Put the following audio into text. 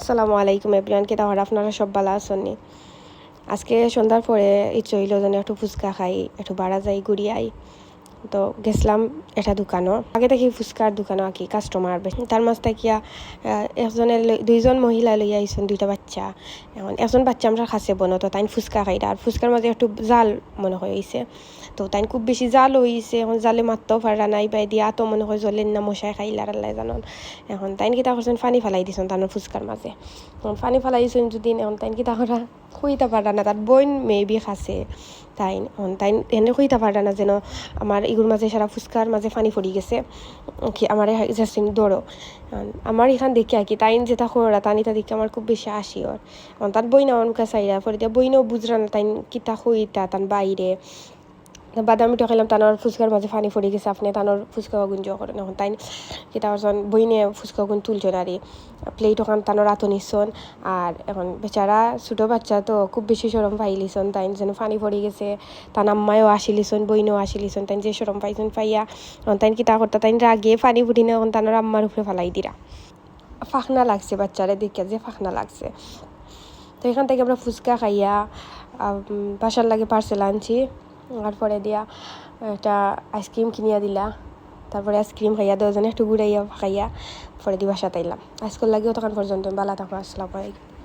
আসসালামু আলাইকুম এভরিওয়ান, কে তাহলে আপনারা সব ভালো আছেন? আজকে সন্ধ্যার পরে ইচ্ছে হইল যেন একটু ফুচকা খাই, একটু বাড়া যাই ঘুরিয়াই। তো গেছিলাম একটা দোকানও, আগে থেকে ফুচকার দোকানও আর কি কাস্টমার বেশি। তার মাঝ থাকিয়া একজনের দুইজন মহিলা লইয়া আইসন, দুইটা বাচ্চা। এখন একজন বাচ্চা আমরা খাসে বনো, তো তাই ফুচকা খাই, আর ফুচকার মাঝে একটু জাল মনে হয়েছে। তো তাই খুব বেশি জাল হয়েছে, এখন জালে মারতেও পারা নাই, বাই দিয়া তো মনে হয় জ্বলেন না, মশাই খাইলার আল্লাহ জানন। এখন তাইন কিতা করছেন, পানি ফেলাই দিছেন তার ফুচকার মাঝে। এখন পানি ফেলাই দিছেন যদি, এখন তাইন কিতা করা খুঁইতে পারা না, তার বইন মেবি খাসে তাইন। এখন তাইন এনে খুঁইতে পারা না যেন আমার এগুলোর মাঝে সারা ফুচকার মাঝে পানি পড়ি গেছে কি আমার জাস্টিন দৌড়ো। আমার এখান দেখি আর কি তাইন যেটা খোরা তানিটা দেখি আমার খুব বেশি আসি ওর। তার বই না আমার মুখে চাইরা পরে দিয়া বইনেও বুঝরা না তাইন কিতা খুঁইতা তান বাইরে বাদামিটা খেলাম, তানোর ফুচকার মাঝে পানি পড়ে গেছে, আপনি তানোর ফুচকা গুঞ্জ করেন। এখন তাই কিতা করছেন, বইনে ফুচকা গুণ তুলছেন আর প্লেট ওখান তানোর আতো নিচ্ছন। আর এখন বেচারা ছোটো বাচ্চা তো খুব বেশি সরম পাইলিছন, তাই যেন পানি পড়ে গেছে। তান আম্মায়ও আসিলিছন, বইনেও আসিলিছন, তাই যে সরম পাইছেন পাইয়া এখন তাই কিতা করতে তাই রাগে পানি ফুটি না, এখন তানোর আম্মার উপরে ফালাই দিরা। ফাঁকনা লাগছে বাচ্চারা দেখে, যে ফাঁকনা লাগছে। তো এখান থেকে আমরা ফুচকা খাইয়া বাসার লাগে পার্সেল আনছি। আর পরে দিয়া একটা আইসক্রিম কিনিয়া দিলা, তারপরে আইসক্রিম খাইয়া দুজনে একটু ঘুরাইয়া খাইয়া পরে দিয়ে বাসাতে এলাম। আজকের লাগেও তখন পর্যন্ত ভালো থাকো, আসসালামু আলাইকুম।